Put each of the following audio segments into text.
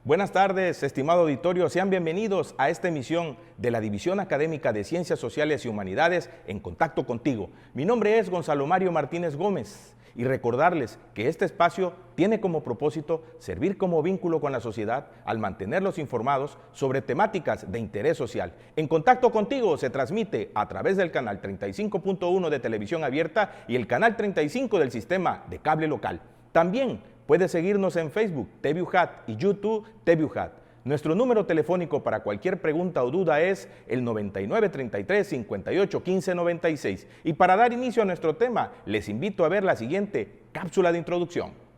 Buenas tardes, estimado auditorio. Sean bienvenidos a esta emisión de la División Académica de Ciencias Sociales y Humanidades en contacto contigo. Mi nombre es Gonzalo Mario Martínez Gómez y recordarles que este espacio tiene como propósito servir como vínculo con la sociedad al mantenerlos informados sobre temáticas de interés social. En contacto contigo se transmite a través del canal 35.1 de televisión abierta y el canal 35 del sistema de cable local. También puedes seguirnos en Facebook, TVUJAT, y YouTube, TVUJAT. Nuestro número telefónico para cualquier pregunta o duda es el 9933-581596. Y para dar inicio a nuestro tema, les invito a ver la siguiente cápsula de introducción.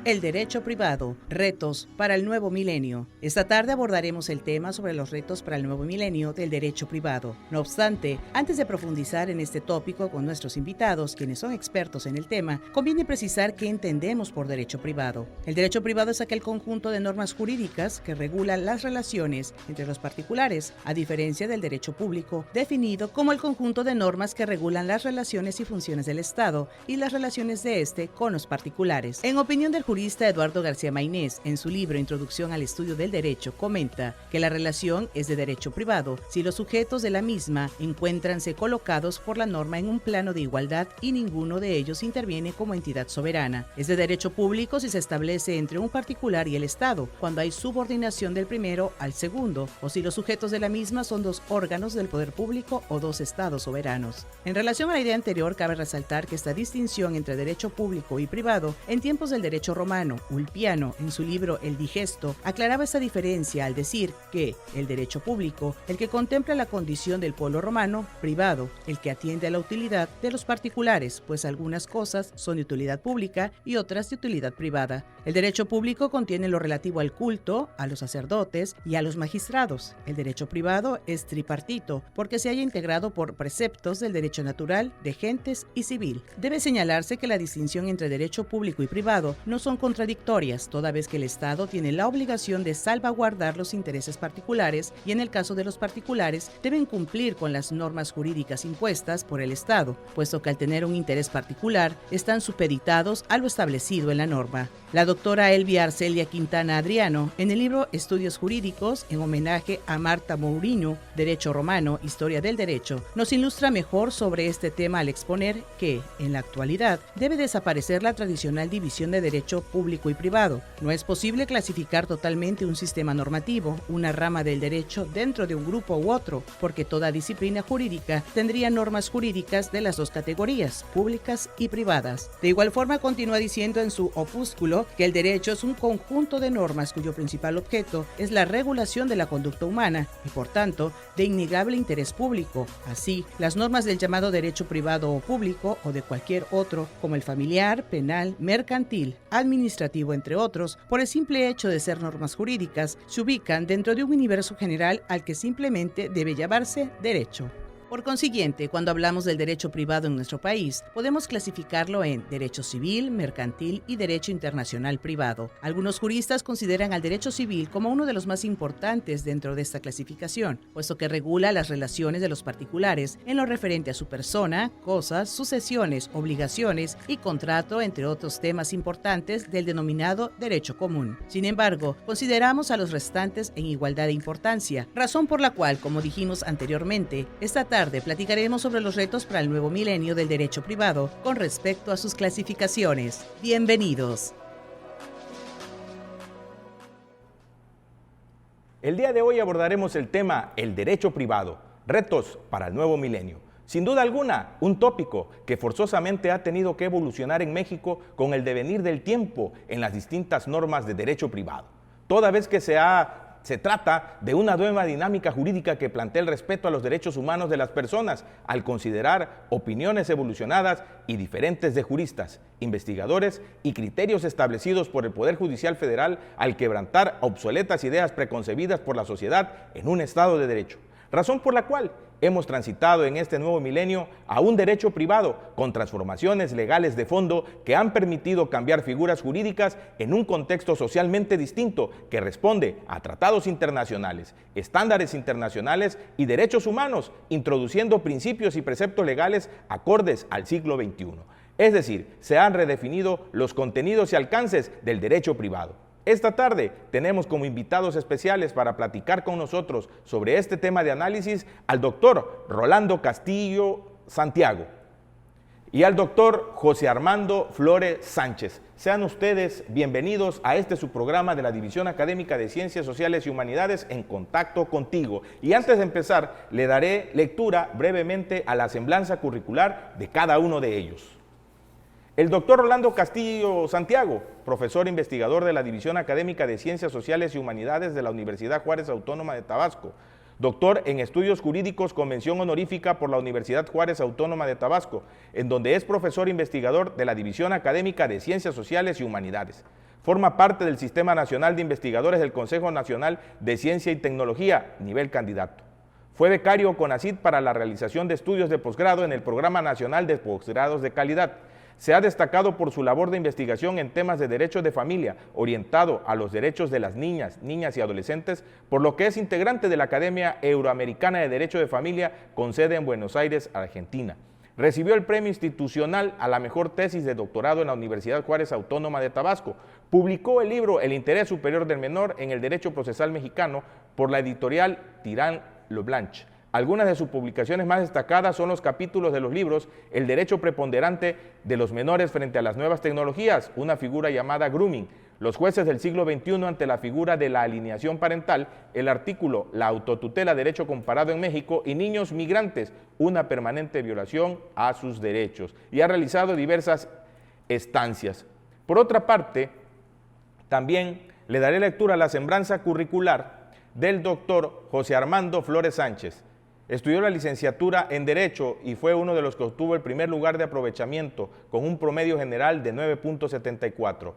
El derecho privado, retos para el nuevo milenio. Esta tarde abordaremos el tema sobre los retos para el nuevo milenio del derecho privado. No obstante, antes de profundizar en este tópico con nuestros invitados, quienes son expertos en el tema, conviene precisar qué entendemos por derecho privado. El derecho privado es aquel conjunto de normas jurídicas que regulan las relaciones entre los particulares, a diferencia del derecho público, definido como el conjunto de normas que regulan las relaciones y funciones del Estado y las relaciones de éste con los particulares. En opinión del jurista Eduardo García Mainés, en su libro Introducción al Estudio del Derecho, comenta que la relación es de derecho privado si los sujetos de la misma encuéntranse colocados por la norma en un plano de igualdad y ninguno de ellos interviene como entidad soberana. Es de derecho público si se establece entre un particular y el Estado, cuando hay subordinación del primero al segundo, o si los sujetos de la misma son dos órganos del poder público o dos estados soberanos. En relación a la idea anterior, cabe resaltar que esta distinción entre derecho público y privado, en tiempos del derecho romano, Ulpiano, en su libro El Digesto, aclaraba esa diferencia al decir que el derecho público, el que contempla la condición del pueblo romano, privado, el que atiende a la utilidad de los particulares, pues algunas cosas son de utilidad pública y otras de utilidad privada. El derecho público contiene lo relativo al culto, a los sacerdotes y a los magistrados. El derecho privado es tripartito, porque se halla integrado por preceptos del derecho natural, de gentes y civil. Debe señalarse que la distinción entre derecho público y privado no son contradictorias, toda vez que el Estado tiene la obligación de salvaguardar los intereses particulares y en el caso de los particulares deben cumplir con las normas jurídicas impuestas por el Estado, puesto que al tener un interés particular están supeditados a lo establecido en la norma. La doctora Elvia Arcelia Quintana Adriano, en el libro Estudios Jurídicos, en homenaje a Marta Mourinho, Derecho Romano, Historia del Derecho, nos ilustra mejor sobre este tema al exponer que, en la actualidad, debe desaparecer la tradicional división de derecho público y privado. No es posible clasificar totalmente un sistema normativo, una rama del derecho dentro de un grupo u otro, porque toda disciplina jurídica tendría normas jurídicas de las dos categorías, públicas y privadas. De igual forma, continúa diciendo en su opúsculo que el derecho es un conjunto de normas cuyo principal objeto es la regulación de la conducta humana y, por tanto, de innegable interés público. Así, las normas del llamado derecho privado o público o de cualquier otro, como el familiar, penal, mercantil, administrativo, entre otros, por el simple hecho de ser normas jurídicas, se ubican dentro de un universo general al que simplemente debe llamarse derecho. Por consiguiente, cuando hablamos del derecho privado en nuestro país, podemos clasificarlo en derecho civil, mercantil y derecho internacional privado. Algunos juristas consideran al derecho civil como uno de los más importantes dentro de esta clasificación, puesto que regula las relaciones de los particulares en lo referente a su persona, cosas, sucesiones, obligaciones y contrato, entre otros temas importantes del denominado derecho común. Sin embargo, consideramos a los restantes en igualdad de importancia, razón por la cual, como dijimos anteriormente, esta tarde platicaremos sobre los retos para el nuevo milenio del derecho privado con respecto a sus clasificaciones. Bienvenidos. El día de hoy abordaremos el tema el derecho privado, retos para el nuevo milenio. Sin duda alguna, un tópico que forzosamente ha tenido que evolucionar en México con el devenir del tiempo en las distintas normas de derecho privado. Toda vez que se trata de una nueva dinámica jurídica que plantea el respeto a los derechos humanos de las personas al considerar opiniones evolucionadas y diferentes de juristas, investigadores y criterios establecidos por el Poder Judicial Federal al quebrantar obsoletas ideas preconcebidas por la sociedad en un Estado de Derecho. Razón por la cual hemos transitado en este nuevo milenio a un derecho privado con transformaciones legales de fondo que han permitido cambiar figuras jurídicas en un contexto socialmente distinto que responde a tratados internacionales, estándares internacionales y derechos humanos, introduciendo principios y preceptos legales acordes al siglo XXI. Es decir, se han redefinido los contenidos y alcances del derecho privado. Esta tarde tenemos como invitados especiales para platicar con nosotros sobre este tema de análisis al doctor Rolando Castillo Santiago y al doctor José Armando Flores Sánchez. Sean ustedes bienvenidos a este su programa de la División Académica de Ciencias Sociales y Humanidades en contacto contigo. Y antes de empezar, le daré lectura brevemente a la semblanza curricular de cada uno de ellos. El doctor Rolando Castillo Santiago, profesor investigador de la División Académica de Ciencias Sociales y Humanidades de la Universidad Juárez Autónoma de Tabasco, doctor en Estudios Jurídicos con mención honorífica por la Universidad Juárez Autónoma de Tabasco, en donde es profesor investigador de la División Académica de Ciencias Sociales y Humanidades. Forma parte del Sistema Nacional de Investigadores del Consejo Nacional de Ciencia y Tecnología, nivel candidato. Fue becario CONACYT para la realización de estudios de posgrado en el Programa Nacional de Posgrados de Calidad. Se ha destacado por su labor de investigación en temas de derechos de familia, orientado a los derechos de las niñas y adolescentes, por lo que es integrante de la Academia Euroamericana de Derecho de Familia, con sede en Buenos Aires, Argentina. Recibió el premio institucional a la mejor tesis de doctorado en la Universidad Juárez Autónoma de Tabasco. Publicó el libro El interés superior del menor en el derecho procesal mexicano por la editorial Tirán Leblanc. Algunas de sus publicaciones más destacadas son los capítulos de los libros El derecho preponderante de los menores frente a las nuevas tecnologías, una figura llamada grooming, Los jueces del siglo XXI ante la figura de la alineación parental, el artículo La autotutela, derecho comparado en México, y Niños migrantes, una permanente violación a sus derechos, y ha realizado diversas estancias. Por otra parte, también le daré lectura a la semblanza curricular del doctor José Armando Flores Sánchez. Estudió la licenciatura en Derecho y fue uno de los que obtuvo el primer lugar de aprovechamiento con un promedio general de 9.74.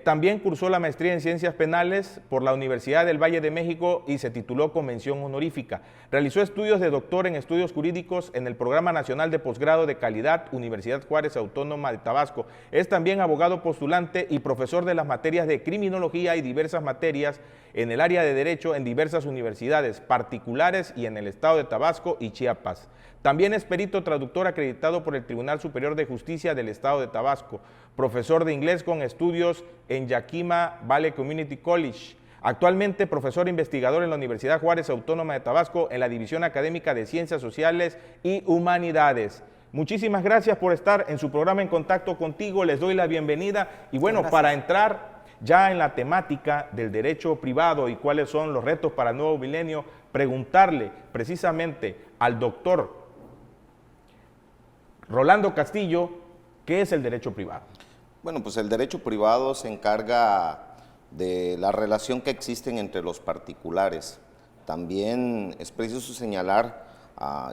También cursó la maestría en Ciencias Penales por la Universidad del Valle de México y se tituló con mención honorífica. Realizó estudios de doctor en Estudios Jurídicos en el Programa Nacional de Posgrado de Calidad, Universidad Juárez Autónoma de Tabasco. Es también abogado postulante y profesor de las materias de Criminología y diversas materias en el área de Derecho en diversas universidades particulares y en el estado de Tabasco y Chiapas. También es perito traductor acreditado por el Tribunal Superior de Justicia del estado de Tabasco, profesor de inglés con estudios en Yakima Valley Community College. Actualmente profesor investigador en la Universidad Juárez Autónoma de Tabasco en la División Académica de Ciencias Sociales y Humanidades. Muchísimas gracias por estar en su programa En Contacto Contigo, les doy la bienvenida y bueno, gracias. Para entrar ya en la temática del derecho privado y cuáles son los retos para el nuevo milenio, preguntarle precisamente al doctor Rolando Castillo, ¿qué es el derecho privado? Bueno, pues el derecho privado se encarga de la relación que existen entre los particulares. También es preciso señalar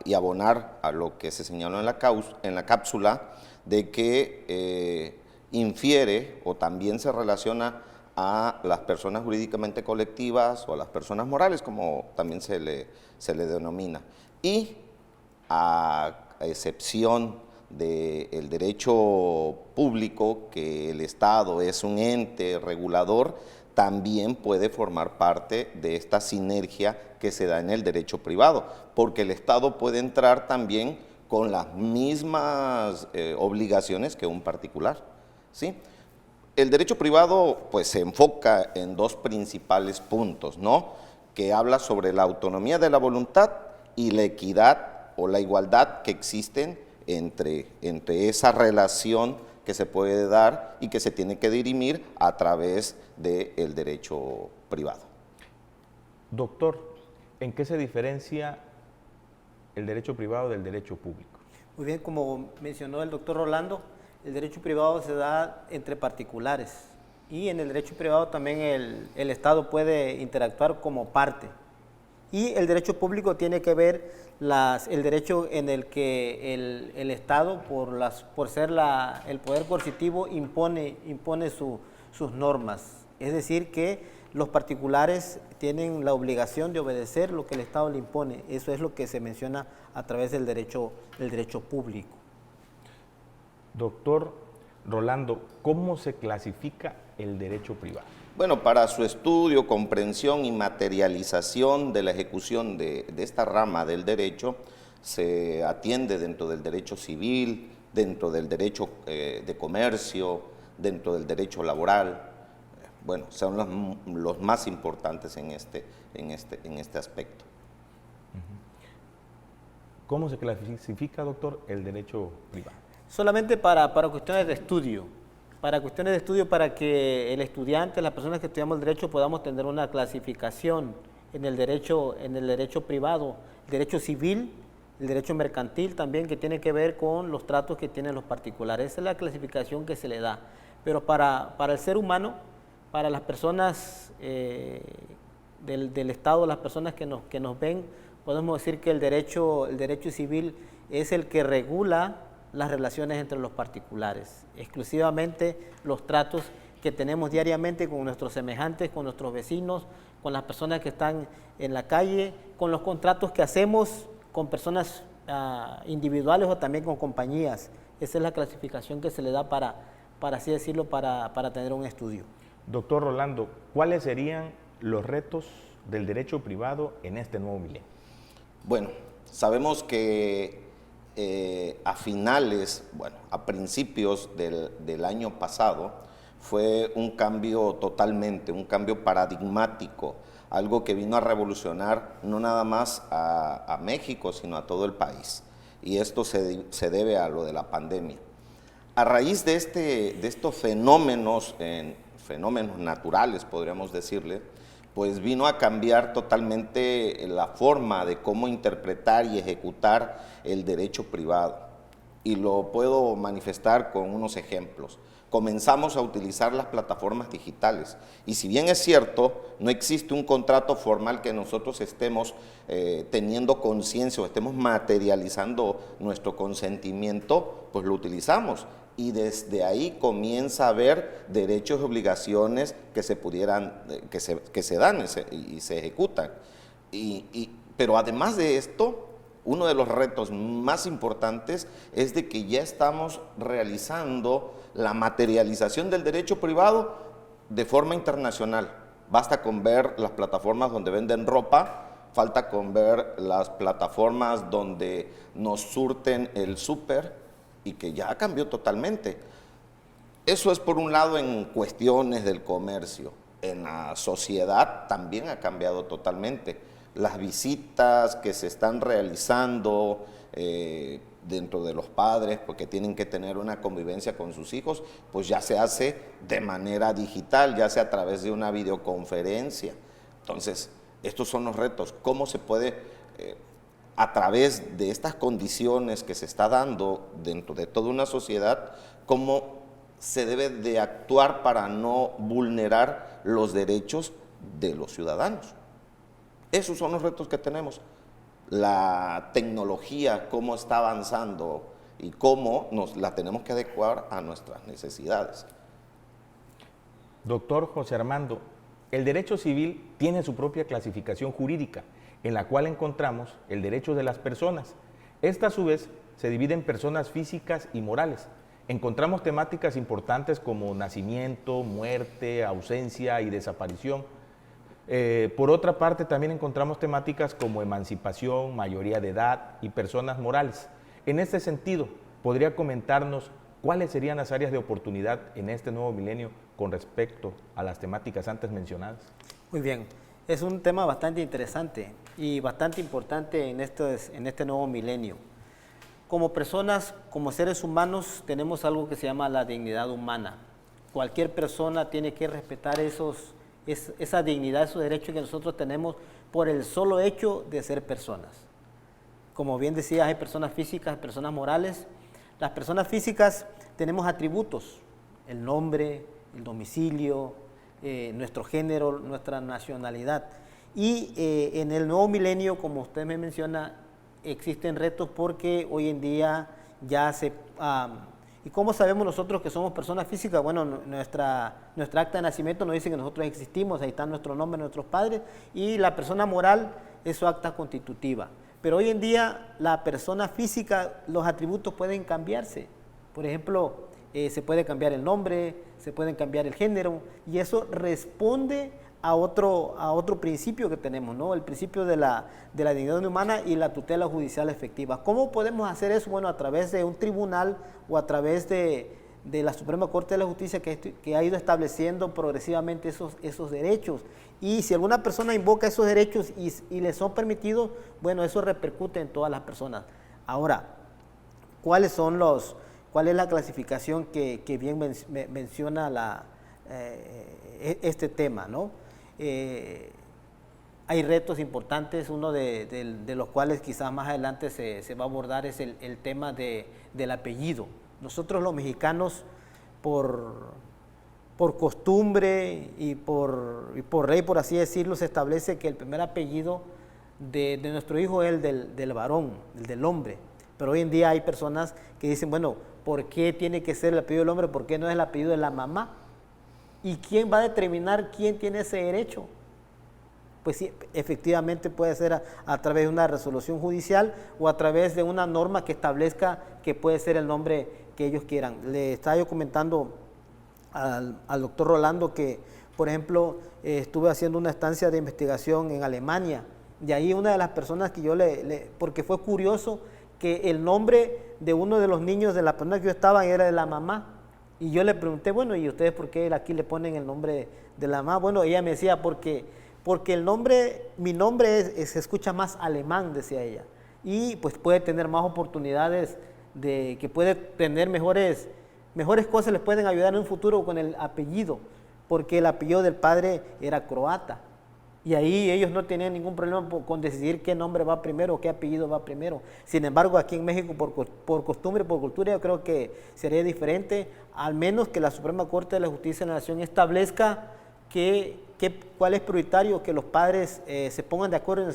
y abonar a lo que se señaló en la cápsula de que infiere o también se relaciona a las personas jurídicamente colectivas o a las personas morales, como también se le denomina. Y a excepción del derecho público, que el Estado es un ente regulador, también puede formar parte de esta sinergia que se da en el derecho privado, porque el Estado puede entrar también con las mismas obligaciones que un particular, ¿sí? El derecho privado pues se enfoca en dos principales puntos, ¿no? Que habla sobre la autonomía de la voluntad y la equidad o la igualdad que existen entre esa relación que se puede dar y que se tiene que dirimir a través del derecho privado. Doctor, ¿en qué se diferencia el derecho privado del derecho público? Muy bien, como mencionó el doctor Rolando, el derecho privado se da entre particulares y en el derecho privado también el Estado puede interactuar como parte. Y el derecho público tiene que ver el derecho en el que el Estado, por ser el poder coercitivo, impone sus normas. Es decir, que los particulares tienen la obligación de obedecer lo que el Estado le impone. Eso es lo que se menciona a través del derecho público. Doctor Rolando, ¿cómo se clasifica el derecho privado? Bueno, para su estudio, comprensión y materialización de la ejecución de esta rama del derecho, se atiende dentro del derecho civil, dentro del derecho de comercio, dentro del derecho laboral, bueno, son los más importantes en este aspecto. ¿Cómo se clasifica, doctor, el derecho privado? Solamente para cuestiones de estudio. Para cuestiones de estudio, para que el estudiante, las personas que estudiamos el derecho, podamos tener una clasificación en el derecho privado, el derecho civil, el derecho mercantil también, que tiene que ver con los tratos que tienen los particulares. Esa es la clasificación que se le da. Pero para el ser humano, para las personas del Estado, las personas que nos ven, podemos decir que el derecho civil es el que regula las relaciones entre los particulares, exclusivamente los tratos que tenemos diariamente con nuestros semejantes, con nuestros vecinos, con las personas que están en la calle, con los contratos que hacemos con personas individuales o también con compañías. Esa es la clasificación que se le da para así decirlo, para tener un estudio. Doctor Rolando, ¿cuáles serían los retos del derecho privado en este nuevo milenio? Bueno, sabemos que a principios del año pasado, fue un cambio paradigmático, algo que vino a revolucionar no nada más a México, sino a todo el país. Y esto se debe a lo de la pandemia. A raíz de estos fenómenos naturales, podríamos decirle, pues vino a cambiar totalmente la forma de cómo interpretar y ejecutar el derecho privado. Y lo puedo manifestar con unos ejemplos. Comenzamos a utilizar las plataformas digitales. Y si bien es cierto, no existe un contrato formal que nosotros estemos teniendo conciencia o estemos materializando nuestro consentimiento, pues lo utilizamos. Y desde ahí comienza a haber derechos y obligaciones que se dan y se ejecutan. Pero además de esto, uno de los retos más importantes es de que ya estamos realizando la materialización del derecho privado de forma internacional. Basta con ver las plataformas donde venden ropa, falta con ver las plataformas donde nos surten el súper, y que ya cambió totalmente. Eso es por un lado en cuestiones del comercio. En la sociedad también ha cambiado totalmente. Las visitas que se están realizando dentro de los padres, porque tienen que tener una convivencia con sus hijos, pues ya se hace de manera digital, ya sea a través de una videoconferencia. Entonces, estos son los retos. ¿Cómo se puede a través de estas condiciones que se está dando dentro de toda una sociedad, cómo se debe de actuar para no vulnerar los derechos de los ciudadanos? Esos son los retos que tenemos. La tecnología, cómo está avanzando y cómo la tenemos que adecuar a nuestras necesidades. Doctor José Armando, el derecho civil tiene su propia clasificación jurídica, en la cual encontramos el derecho de las personas. Esta, a su vez, se divide en personas físicas y morales. Encontramos temáticas importantes como nacimiento, muerte, ausencia y desaparición. Por otra parte, también encontramos temáticas como emancipación, mayoría de edad y personas morales. En este sentido, ¿podría comentarnos cuáles serían las áreas de oportunidad en este nuevo milenio con respecto a las temáticas antes mencionadas? Muy bien. Es un tema bastante interesante y bastante importante en este nuevo milenio. Como personas, como seres humanos, tenemos algo que se llama la dignidad humana. Cualquier persona tiene que respetar esa dignidad, esos derechos que nosotros tenemos por el solo hecho de ser personas. Como bien decías, hay personas físicas, personas morales. Las personas físicas tenemos atributos, el nombre, el domicilio, nuestro género, nuestra nacionalidad. Y en el nuevo milenio, como usted me menciona, existen retos porque hoy en día ya ¿y cómo sabemos nosotros que somos personas físicas? Bueno, nuestra acta de nacimiento nos dice que nosotros existimos, ahí está nuestro nombre, nuestros padres, y la persona moral es su acta constitutiva. Pero hoy en día la persona física, los atributos pueden cambiarse. Por ejemplo, se puede cambiar el nombre, se pueden cambiar el género, y eso responde a otro principio que tenemos, ¿no? El principio de la dignidad humana y la tutela judicial efectiva. ¿Cómo podemos hacer eso? Bueno, a través de un tribunal o a través de de la Suprema Corte de la Justicia que ha ido estableciendo progresivamente esos derechos. Y si alguna persona invoca esos derechos y les son permitidos, bueno, eso repercute en todas las personas. Ahora, ¿cuál es la clasificación que bien menciona este tema, ¿no? Hay retos importantes, uno de los cuales quizás más adelante se va a abordar es el tema del apellido. Nosotros los mexicanos, por costumbre y por ley, por así decirlo, se establece que el primer apellido de nuestro hijo es el del varón, el del hombre. Pero hoy en día hay personas que dicen, bueno, ¿por qué tiene que ser el apellido del hombre? ¿Por qué no es el apellido de la mamá? ¿Y quién va a determinar quién tiene ese derecho? Pues sí, efectivamente puede ser a través de una resolución judicial o a través de una norma que establezca que puede ser el nombre que ellos quieran. Le estaba yo comentando al doctor Rolando que, por ejemplo, estuve haciendo una estancia de investigación en Alemania, y ahí una de las personas que yo porque fue curioso que el nombre de uno de los niños de la persona que yo estaba era de la mamá, y yo le pregunté, bueno, ¿y ustedes por qué aquí le ponen el nombre de la mamá? Bueno, ella me decía, porque mi nombre se escucha más alemán, decía ella, y pues puede tener más oportunidades, que puede tener mejores cosas, les pueden ayudar en un futuro con el apellido, porque el apellido del padre era croata, y ahí ellos no tenían ningún problema con decidir qué nombre va primero o qué apellido va primero. Sin embargo, aquí en México, por costumbre, por cultura, yo creo que sería diferente, al menos que la Suprema Corte de la Justicia de la Nación establezca cuál es prioritario, que los padres se pongan de acuerdo,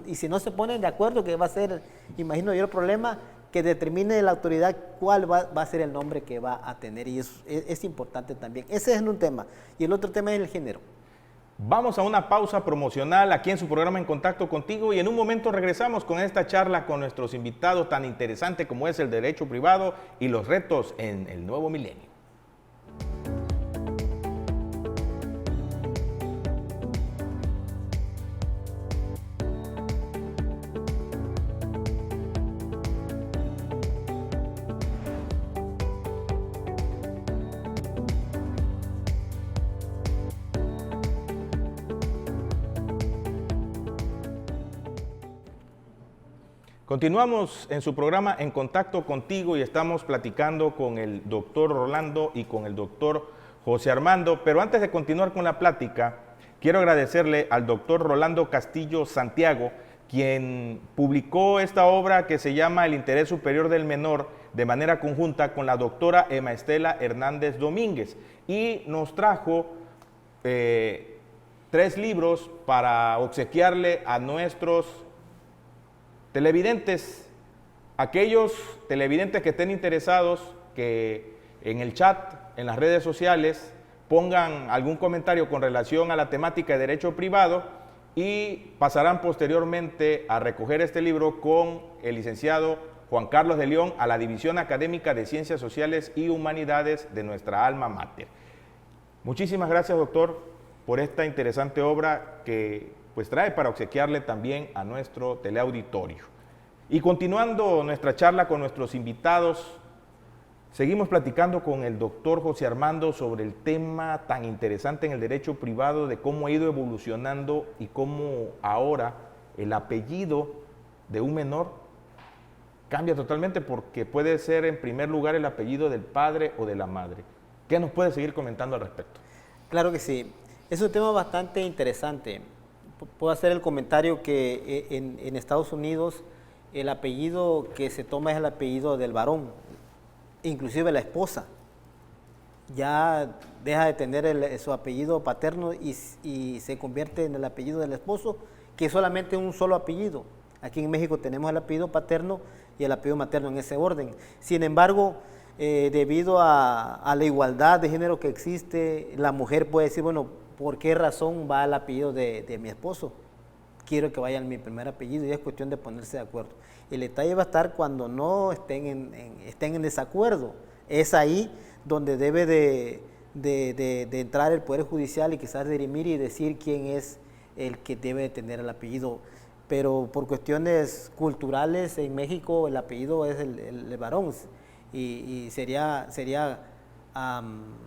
y si no se ponen de acuerdo, que va a ser, imagino yo, el problema, que determine la autoridad cuál va a ser el nombre que va a tener, y eso es importante también. Ese es un tema, y el otro tema es el género. Vamos a una pausa promocional aquí en su programa En Contacto Contigo, y en un momento regresamos con esta charla con nuestros invitados tan interesante como es el derecho privado y los retos en el nuevo milenio. Continuamos en su programa En Contacto Contigo y estamos platicando con el doctor Rolando y con el doctor José Armando, pero antes de continuar con la plática, quiero agradecerle al doctor Rolando Castillo Santiago, quien publicó esta obra que se llama El Interés Superior del Menor de manera conjunta con la doctora Emma Estela Hernández Domínguez, y nos trajo 3 libros para obsequiarle a nuestros televidentes, aquellos televidentes que estén interesados, que en el chat, en las redes sociales, pongan algún comentario con relación a la temática de derecho privado, y pasarán posteriormente a recoger este libro con el licenciado Juan Carlos de León a la División Académica de Ciencias Sociales y Humanidades de nuestra alma mater. Muchísimas gracias, doctor, por esta interesante obra que pues trae para obsequiarle también a nuestro teleauditorio. Y continuando nuestra charla con nuestros invitados, seguimos platicando con el doctor José Armando sobre el tema tan interesante en el derecho privado, de cómo ha ido evolucionando y cómo ahora el apellido de un menor cambia totalmente, porque puede ser en primer lugar el apellido del padre o de la madre. ¿Qué nos puede seguir comentando al respecto? Claro que sí, es un tema bastante interesante. Puedo hacer el comentario que en Estados Unidos el apellido que se toma es el apellido del varón, inclusive la esposa ya deja de tener su apellido paterno y se convierte en el apellido del esposo, que es solamente un solo apellido. Aquí en México tenemos el apellido paterno y el apellido materno en ese orden. Sin embargo, debido a la igualdad de género que existe, la mujer puede decir, bueno, ¿por qué razón va el apellido de mi esposo? Quiero que vaya en mi primer apellido, y es cuestión de ponerse de acuerdo. El detalle va a estar cuando no estén en desacuerdo. Es ahí donde debe de entrar el Poder Judicial y quizás dirimir y decir quién es el que debe tener el apellido. Pero por cuestiones culturales en México el apellido es el varón, y sería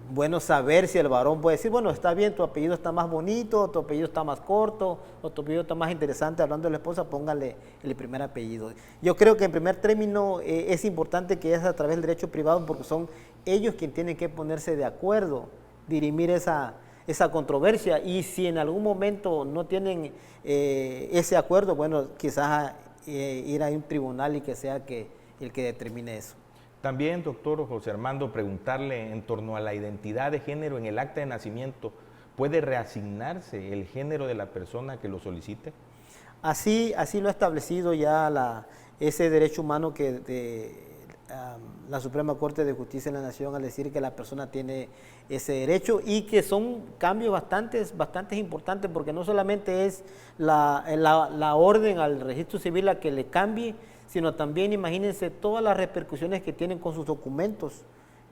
bueno saber si el varón puede decir, bueno, está bien, tu apellido está más bonito, tu apellido está más corto, o tu apellido está más interesante, hablando de la esposa, póngale el primer apellido. Yo creo que en primer término es importante que es a través del derecho privado, porque son ellos quienes tienen que ponerse de acuerdo, dirimir esa controversia, y si en algún momento no tienen ese acuerdo, bueno, quizás ir a un tribunal y que sea el que determine eso. También, doctor José Armando, preguntarle en torno a la identidad de género en el acta de nacimiento, ¿puede reasignarse el género de la persona que lo solicite? Así lo ha establecido ya ese derecho humano que la Suprema Corte de Justicia de la Nación, al decir que la persona tiene ese derecho, y que son cambios bastante importantes, porque no solamente es la orden al registro civil a que le cambie, sino también, imagínense, todas las repercusiones que tienen con sus documentos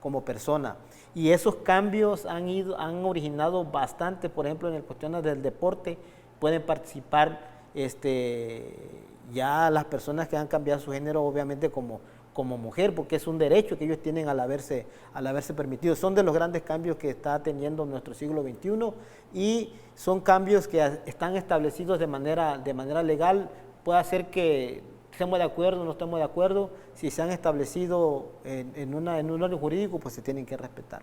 como persona. Y esos cambios han originado bastante, por ejemplo, en el cuestiones del deporte, pueden participar ya las personas que han cambiado su género, obviamente como mujer, porque es un derecho que ellos tienen al haberse permitido. Son de los grandes cambios que está teniendo nuestro siglo XXI, y son cambios que están establecidos de manera legal. Puede ser que estemos de acuerdo o no estemos de acuerdo, si se han establecido en un orden jurídico, pues se tienen que respetar.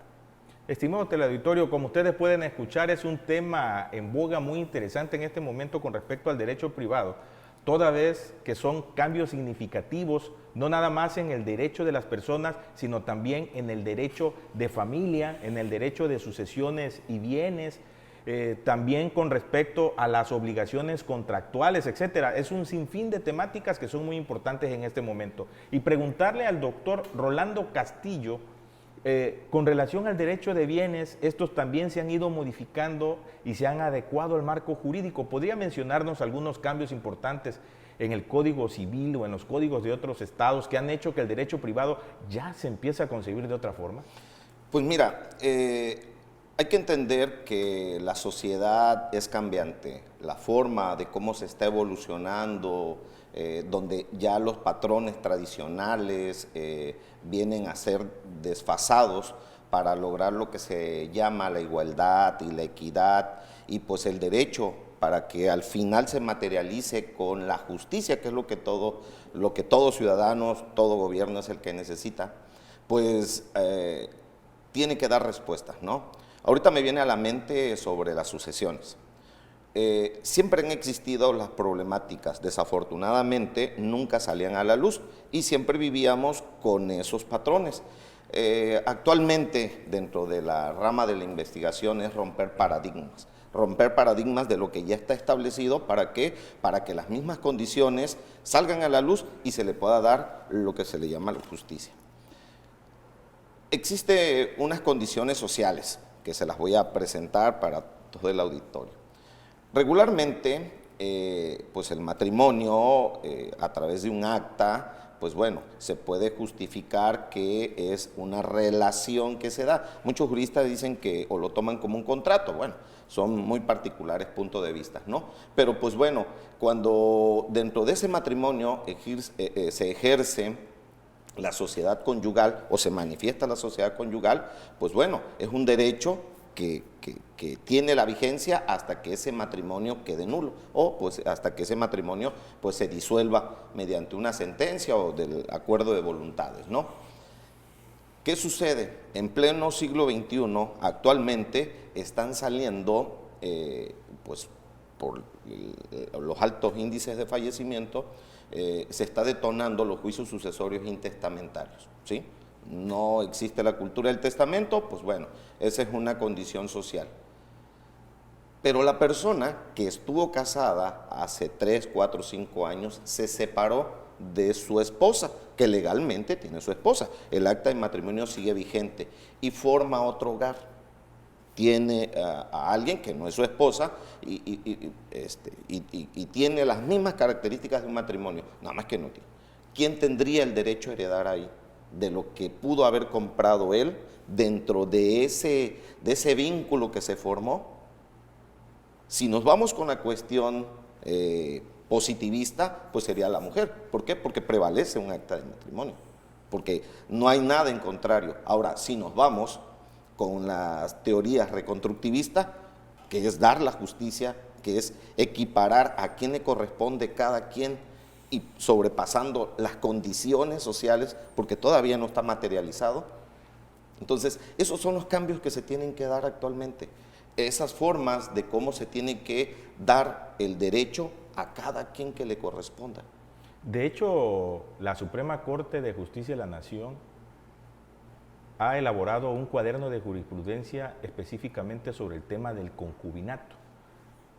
Estimado teleauditorio, como ustedes pueden escuchar, es un tema en boga muy interesante en este momento con respecto al derecho privado, toda vez que son cambios significativos, no nada más en el derecho de las personas, sino también en el derecho de familia, en el derecho de sucesiones y bienes, también con respecto a las obligaciones contractuales, etcétera. Es un sinfín de temáticas que son muy importantes en este momento. Y preguntarle al doctor Rolando Castillo, con relación al derecho de bienes, estos también se han ido modificando y se han adecuado al marco jurídico. ¿Podría mencionarnos algunos cambios importantes en el Código Civil o en los códigos de otros estados que han hecho que el derecho privado ya se empiece a concebir de otra forma? Pues mira, hay que entender que la sociedad es cambiante, la forma de cómo se está evolucionando, donde ya los patrones tradicionales vienen a ser desfasados para lograr lo que se llama la igualdad y la equidad, y pues el derecho para que al final se materialice con la justicia, que es lo que todo ciudadano, todo gobierno es el que necesita, pues tiene que dar respuestas, ¿no? Ahorita me viene a la mente sobre las sucesiones. Siempre han existido las problemáticas, desafortunadamente nunca salían a la luz y siempre vivíamos con esos patrones. Actualmente, dentro de la rama de la investigación, es romper paradigmas de lo que ya está establecido. ¿Para qué? Para que las mismas condiciones salgan a la luz y se le pueda dar lo que se le llama la justicia. Existen unas condiciones sociales que se las voy a presentar para todo el auditorio. Regularmente, pues el matrimonio, a través de un acta, pues bueno, se puede justificar que es una relación que se da. Muchos juristas dicen que o lo toman como un contrato, bueno, son muy particulares puntos de vista, ¿no? Pero pues bueno, cuando dentro de ese matrimonio se ejerce la sociedad conyugal o se manifiesta la sociedad conyugal, pues bueno, es un derecho que tiene la vigencia hasta que ese matrimonio quede nulo, o pues hasta que ese matrimonio pues se disuelva mediante una sentencia o del acuerdo de voluntades, ¿no? ¿Qué sucede? En pleno siglo XXI, actualmente están saliendo, pues por los altos índices de fallecimiento, se está detonando los juicios sucesorios intestamentarios, ¿sí? No existe la cultura del testamento, pues bueno, esa es una condición social. Pero la persona que estuvo casada hace 3, 4, 5 años se separó de su esposa, que legalmente tiene su esposa. El acta de matrimonio sigue vigente y forma otro hogar. Tiene a alguien que no es su esposa y tiene las mismas características de un matrimonio, nada más que no tiene. ¿Quién tendría el derecho a heredar ahí de lo que pudo haber comprado él dentro de ese vínculo que se formó? Si nos vamos con la cuestión positivista, pues sería la mujer. ¿Por qué? Porque prevalece un acta de matrimonio, porque no hay nada en contrario. Ahora, si nos vamos con las teorías reconstructivistas, que es dar la justicia, que es equiparar a quién le corresponde cada quien y sobrepasando las condiciones sociales, porque todavía no está materializado. Entonces, esos son los cambios que se tienen que dar actualmente, esas formas de cómo se tiene que dar el derecho a cada quien que le corresponda. De hecho, la Suprema Corte de Justicia de la Nación ha elaborado un cuaderno de jurisprudencia específicamente sobre el tema del concubinato,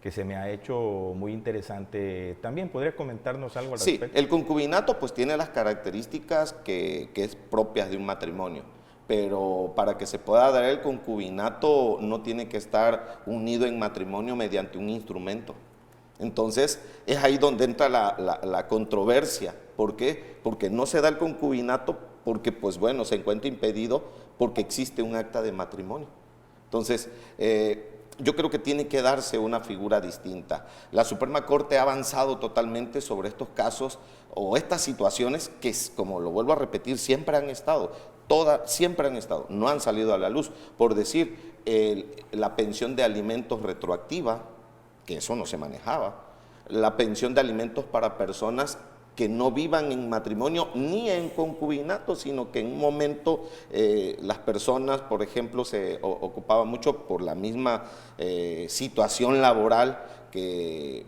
que se me ha hecho muy interesante. También, ¿podría comentarnos algo al respecto? Sí, el concubinato pues tiene las características que es propias de un matrimonio, pero para que se pueda dar el concubinato no tiene que estar unido en matrimonio mediante un instrumento. Entonces, es ahí donde entra la controversia. ¿Por qué? Porque no se da el concubinato porque, pues bueno, se encuentra impedido porque existe un acta de matrimonio. Entonces, yo creo que tiene que darse una figura distinta. La Suprema Corte ha avanzado totalmente sobre estos casos o estas situaciones que, como lo vuelvo a repetir, siempre han estado, siempre han estado, no han salido a la luz. Por decir, la pensión de alimentos retroactiva, que eso no se manejaba, la pensión de alimentos para personas que no vivan en matrimonio ni en concubinato, sino que en un momento las personas, por ejemplo, se ocupaban mucho por la misma situación laboral que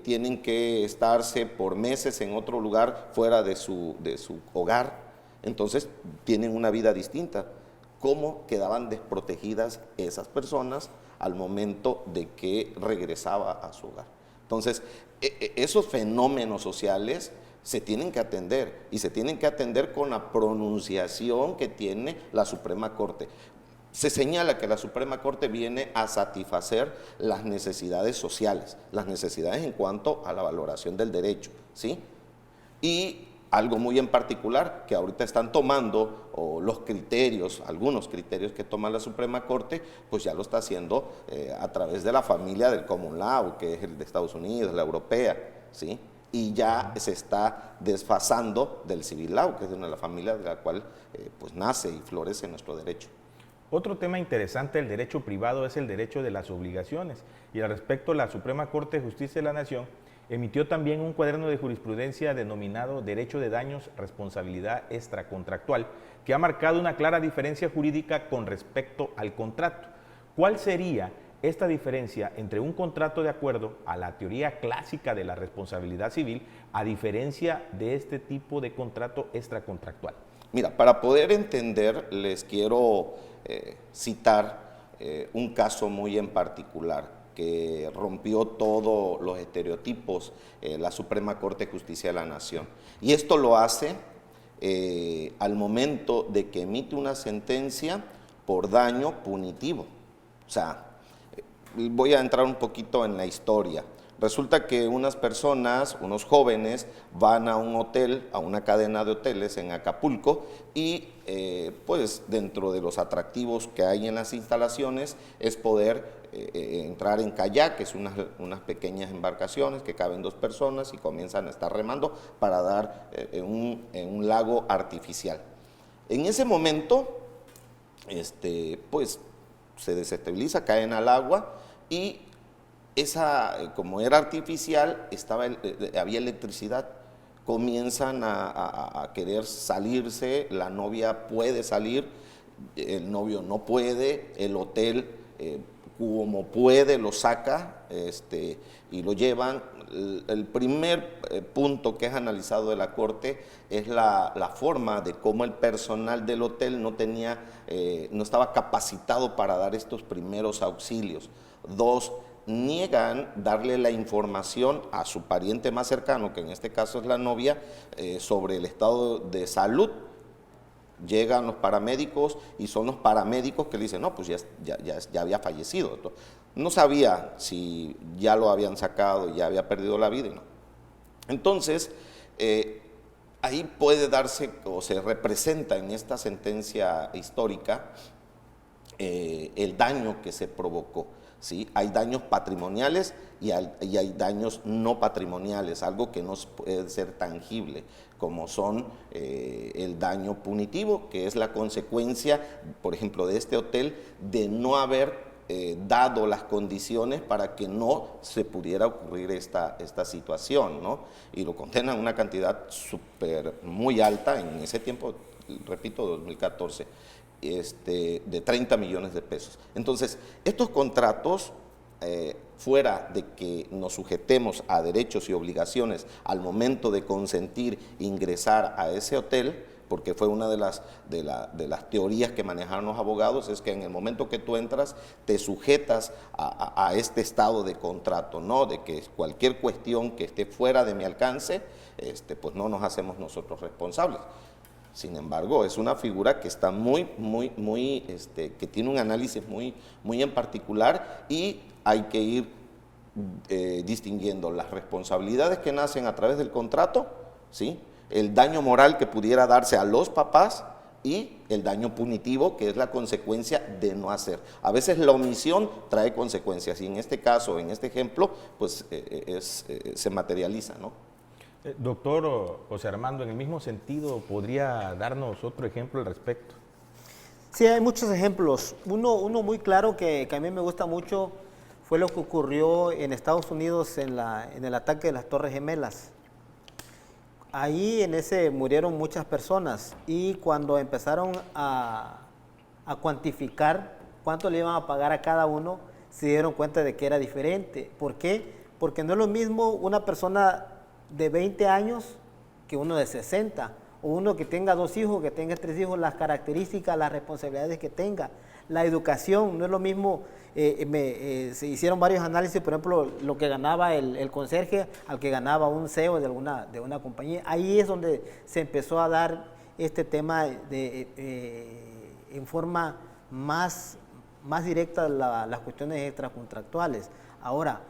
tienen que estarse por meses en otro lugar fuera de su hogar, entonces tienen una vida distinta. ¿Cómo quedaban desprotegidas esas personas al momento de que regresaba a su hogar? Entonces, esos fenómenos sociales se tienen que atender y se tienen que atender con la pronunciación que tiene la Suprema Corte. Se señala que la Suprema Corte viene a satisfacer las necesidades sociales, las necesidades en cuanto a la valoración del derecho, ¿sí? Y algo muy en particular que ahorita están tomando, o los criterios, algunos criterios que toma la Suprema Corte, pues ya lo está haciendo a través de la familia del Common Law, que es el de Estados Unidos, la europea, ¿sí? Y ya se está desfasando del Civil Law, que es una de las familias de la cual pues nace y florece nuestro derecho. Otro tema interesante del derecho privado es el derecho de las obligaciones, y al respecto la Suprema Corte de Justicia de la Nación emitió también un cuaderno de jurisprudencia denominado Derecho de Daños, Responsabilidad Extracontractual, que ha marcado una clara diferencia jurídica con respecto al contrato. ¿Cuál sería esta diferencia entre un contrato de acuerdo a la teoría clásica de la responsabilidad civil a diferencia de este tipo de contrato extracontractual? Mira, para poder entender, les quiero citar un caso muy en particular que rompió todos los estereotipos la Suprema Corte de Justicia de la Nación. Y esto lo hace al momento de que emite una sentencia por daño punitivo. O sea, voy a entrar un poquito en la historia. Resulta que unas personas, unos jóvenes, van a un hotel, a una cadena de hoteles en Acapulco y pues dentro de los atractivos que hay en las instalaciones es poder entrar en kayak, que es unas pequeñas embarcaciones que caben 2 personas y comienzan a estar remando para dar en un lago artificial. En ese momento, pues se desestabiliza, caen al agua y como era artificial, había electricidad. Comienzan a querer salirse, la novia puede salir, el novio no puede, el hotel como puede lo saca y lo llevan. El primer punto que es analizado de la Corte es la forma de cómo el personal del hotel no estaba capacitado para dar estos primeros auxilios. 2, niegan darle la información a su pariente más cercano, que en este caso es la novia, sobre el estado de salud. Llegan los paramédicos y son los paramédicos que le dicen, no, pues ya había fallecido. No sabía si ya lo habían sacado, ya había perdido la vida. No. Entonces, ahí puede darse, o se representa en esta sentencia histórica, el daño que se provocó. ¿sí? Hay daños patrimoniales y hay daños no patrimoniales, algo que no puede ser tangible, como son el daño punitivo, que es la consecuencia, por ejemplo, de este hotel, de no haber dado las condiciones para que no se pudiera ocurrir esta situación, ¿no? Y lo condenan a una cantidad muy alta en ese tiempo, repito, 2014, de 30 millones de pesos. Entonces, estos contratos, fuera de que nos sujetemos a derechos y obligaciones al momento de consentir ingresar a ese hotel, porque fue una de las teorías que manejaron los abogados, es que en el momento que tú entras te sujetas a este estado de contrato, ¿no? De que cualquier cuestión que esté fuera de mi alcance, pues no nos hacemos nosotros responsables. Sin embargo, es una figura que está que tiene un análisis muy en particular, y hay que ir distinguiendo las responsabilidades que nacen a través del contrato, ¿sí? El daño moral que pudiera darse a los papás y el daño punitivo, que es la consecuencia de no hacer. A veces la omisión trae consecuencias, y en este caso, en este ejemplo, pues se materializa, ¿no? Doctor José Armando, en el mismo sentido, ¿podría darnos otro ejemplo al respecto? Sí, hay muchos ejemplos. Uno muy claro que a mí me gusta mucho fue lo que ocurrió en Estados Unidos en el ataque de las Torres Gemelas. Ahí en ese murieron muchas personas, y cuando empezaron a cuantificar cuánto le iban a pagar a cada uno, se dieron cuenta de que era diferente. ¿Por qué? Porque no es lo mismo una persona de 20 años que uno de 60, o uno que tenga 2 hijos, que tenga 3 hijos, las características, las responsabilidades que tenga, la educación. No es lo mismo, se hicieron varios análisis, por ejemplo, lo que ganaba el conserje al que ganaba un CEO de una compañía. Ahí es donde se empezó a dar este tema en forma más directa las cuestiones extracontractuales. Ahora,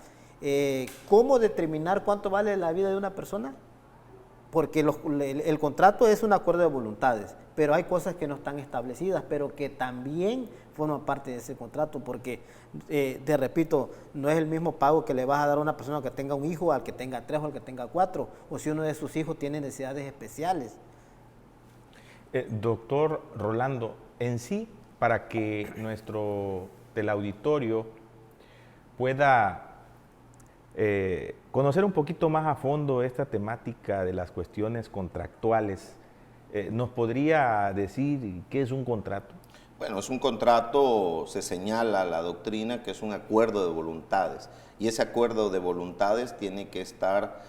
¿cómo determinar cuánto vale la vida de una persona? Porque el contrato es un acuerdo de voluntades, pero hay cosas que no están establecidas, pero que también forman parte de ese contrato, porque, te repito, no es el mismo pago que le vas a dar a una persona que tenga un hijo, al que tenga 3 o al que tenga 4, o si uno de sus hijos tiene necesidades especiales. Doctor Rolando, en sí, para que nuestro teleauditorio pueda conocer un poquito más a fondo esta temática de las cuestiones contractuales, ¿nos podría decir qué es un contrato? Bueno, es un contrato, se señala la doctrina que es un acuerdo de voluntades, y ese acuerdo de voluntades tiene que estar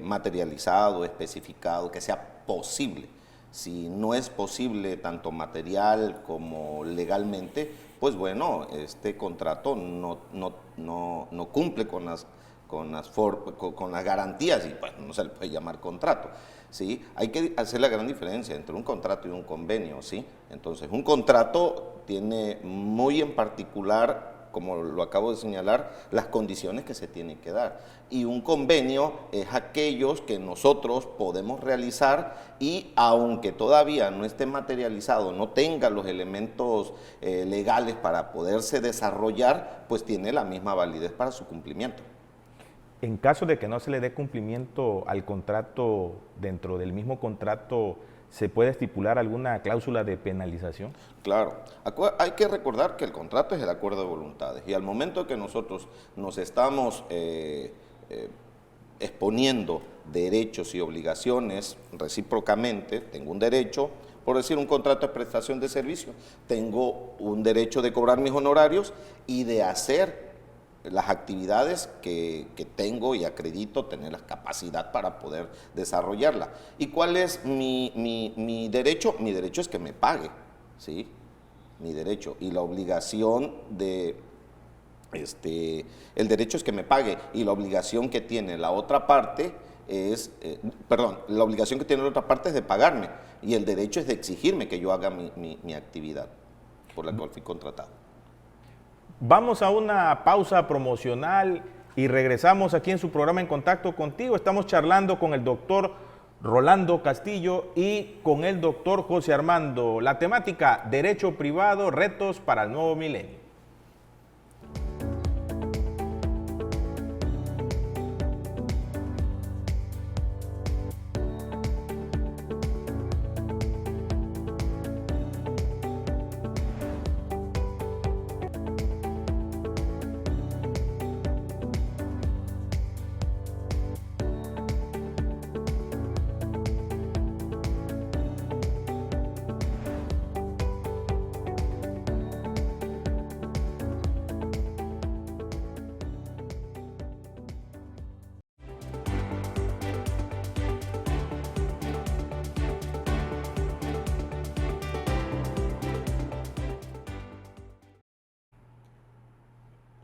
materializado, especificado, que sea posible. Si no es posible tanto material como legalmente, pues bueno, este contrato no cumple con las garantías, y pues no se le puede llamar contrato, ¿sí? Hay que hacer la gran diferencia entre un contrato y un convenio, ¿sí? Entonces, un contrato tiene muy en particular, como lo acabo de señalar, las condiciones que se tienen que dar, y un convenio es aquellos que nosotros podemos realizar, y aunque todavía no esté materializado, no tenga los elementos legales para poderse desarrollar, pues tiene la misma validez para su cumplimiento. En caso de que no se le dé cumplimiento al contrato, dentro del mismo contrato, ¿se puede estipular alguna cláusula de penalización? Claro, hay que recordar que el contrato es el acuerdo de voluntades, y al momento que nosotros nos estamos exponiendo derechos y obligaciones recíprocamente, tengo un derecho, por decir un contrato de prestación de servicio, tengo un derecho de cobrar mis honorarios y de hacer las actividades que tengo y acredito tener la capacidad para poder desarrollarla. ¿Y cuál es mi derecho? Mi derecho es que me pague, ¿sí? Mi derecho. Y la obligación el derecho es que me pague, y la obligación que tiene la otra parte es, la obligación que tiene la otra parte es de pagarme, y el derecho es de exigirme que yo haga mi actividad por la cual fui contratado. Vamos a una pausa promocional y regresamos aquí en su programa En Contacto Contigo. Estamos charlando con el doctor Rolando Castillo y con el doctor José Armando. La temática, derecho privado, retos para el nuevo milenio.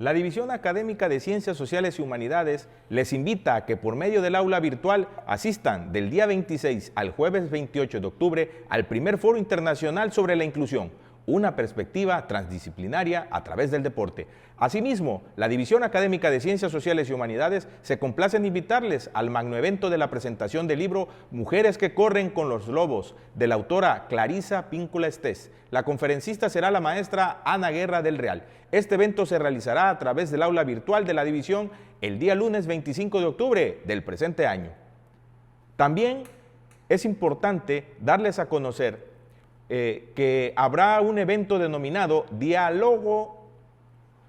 la División Académica de Ciencias Sociales y Humanidades les invita a que por medio del aula virtual asistan del día 26 al jueves 28 de octubre al primer Foro Internacional sobre la Inclusión, una perspectiva transdisciplinaria a través del deporte. Asimismo, la División Académica de Ciencias Sociales y Humanidades se complace en invitarles al magno evento de la presentación del libro Mujeres que corren con los lobos, de la autora Clarisa Píncula Estés. La conferencista será la maestra Ana Guerra del Real. Este evento se realizará a través del aula virtual de la división el día lunes 25 de octubre del presente año. También es importante darles a conocer que habrá un evento denominado Diálogo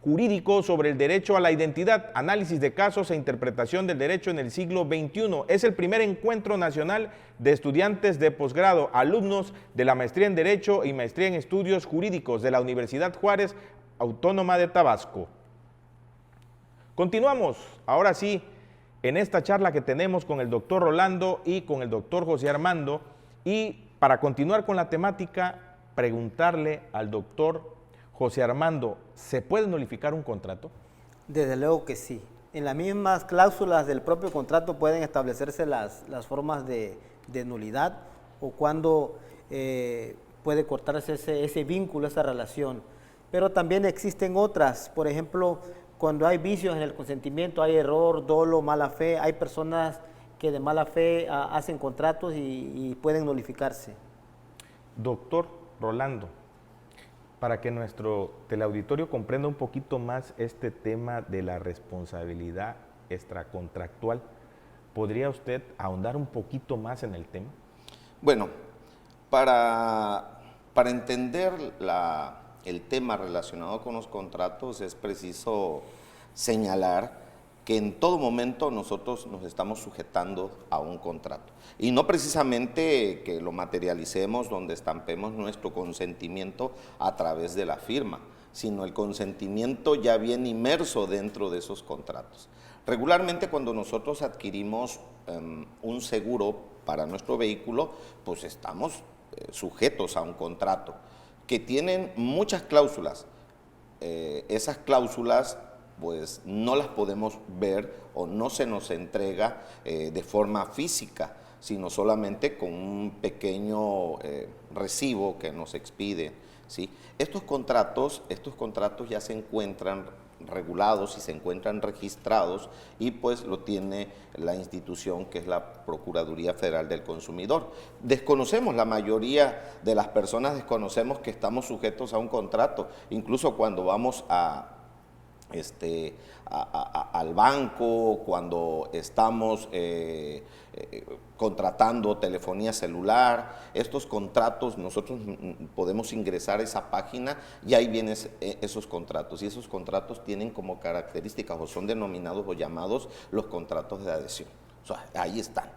Jurídico sobre el Derecho a la Identidad, Análisis de Casos e Interpretación del Derecho en el siglo XXI. Es el primer encuentro nacional de estudiantes de posgrado, alumnos de la Maestría en Derecho y Maestría en Estudios Jurídicos de la Universidad Juárez Autónoma de Tabasco. Continuamos, ahora sí, en esta charla que tenemos con el doctor Rolando y con el doctor José Armando, y para continuar con la temática, preguntarle al doctor José Armando, ¿se puede nulificar un contrato? Desde luego que sí. En las mismas cláusulas del propio contrato pueden establecerse las formas de nulidad o cuando puede cortarse ese vínculo, esa relación. Pero también existen otras, por ejemplo, cuando hay vicios en el consentimiento, hay error, dolo, mala fe, hay personas que de mala fe hacen contratos y pueden nulificarse. Doctor Rolando, para que nuestro teleauditorio comprenda un poquito más este tema de la responsabilidad extracontractual, ¿podría usted ahondar un poquito más en el tema? Bueno, para entender el tema relacionado con los contratos es preciso señalar que en todo momento nosotros nos estamos sujetando a un contrato. Y no precisamente que lo materialicemos donde estampemos nuestro consentimiento a través de la firma, sino el consentimiento ya bien inmerso dentro de esos contratos. Regularmente cuando nosotros adquirimos un seguro para nuestro vehículo, pues estamos sujetos a un contrato que tienen muchas cláusulas. Esas cláusulas pues no las podemos ver o no se nos entrega de forma física, sino solamente con un pequeño recibo que nos expide, ¿sí? Estos contratos ya se encuentran regulados y se encuentran registrados y pues lo tiene la institución que es la Procuraduría Federal del Consumidor. Desconocemos, la mayoría de las personas desconocemos que estamos sujetos a un contrato, incluso cuando vamos al banco, cuando estamos contratando telefonía celular, estos contratos nosotros podemos ingresar a esa página y ahí vienen esos contratos, y esos contratos tienen como características o son denominados o llamados los contratos de adhesión. O sea, ahí están.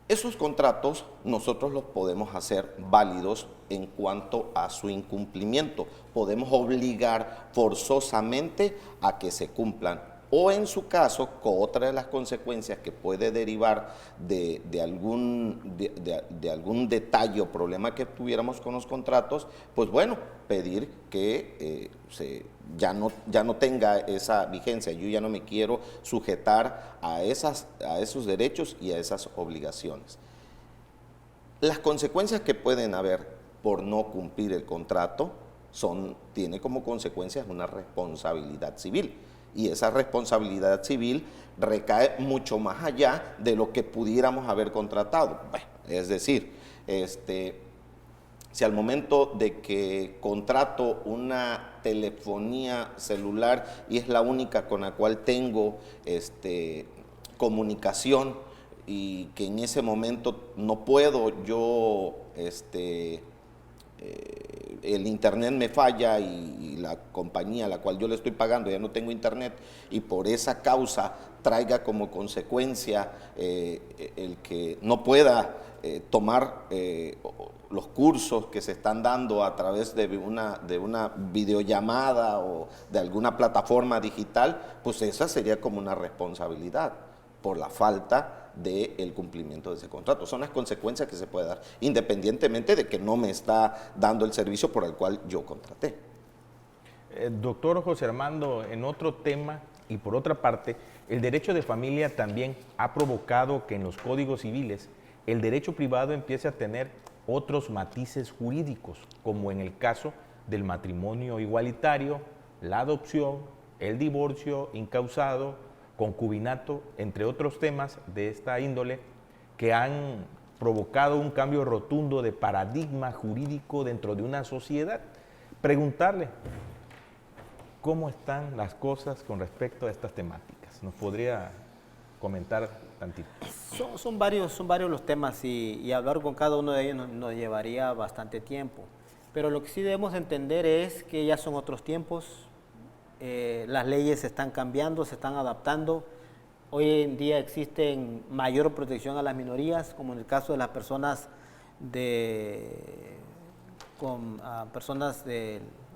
Esos contratos nosotros los podemos hacer válidos en cuanto a su incumplimiento. Podemos obligar forzosamente a que se cumplan. O en su caso, con otra de las consecuencias que puede derivar de algún detalle o problema que tuviéramos con los contratos, pues bueno, pedir que ya no tenga esa vigencia. Yo ya no me quiero sujetar a esos derechos y a esas obligaciones. Las consecuencias que pueden haber por no cumplir el contrato tiene como consecuencias una responsabilidad civil. Y esa responsabilidad civil recae mucho más allá de lo que pudiéramos haber contratado. Bueno, es decir, si al momento de que contrato una telefonía celular y es la única con la cual tengo comunicación y que en ese momento no puedo yo el internet me falla y la compañía a la cual yo le estoy pagando ya no tengo internet, y por esa causa traiga como consecuencia el que no pueda tomar los cursos que se están dando a través de una videollamada o de alguna plataforma digital, pues esa sería como una responsabilidad por la falta del cumplimiento de ese contrato. Son las consecuencias que se puede dar, independientemente de que no me está dando el servicio por el cual yo contraté. Doctor José Armando, en otro tema y por otra parte, el derecho de familia también ha provocado que en los códigos civiles el derecho privado empiece a tener otros matices jurídicos, como en el caso del matrimonio igualitario, la adopción, el divorcio incausado, concubinato, entre otros temas de esta índole que han provocado un cambio rotundo de paradigma jurídico dentro de una sociedad. Preguntarle, ¿cómo están las cosas con respecto a estas temáticas? ¿Nos podría comentar tantito? Son varios los temas y hablar con cada uno de ellos nos llevaría bastante tiempo. Pero lo que sí debemos entender es que ya son otros tiempos, las leyes se están cambiando, se están adaptando. Hoy en día existen mayor protección a las minorías, como en el caso de las personas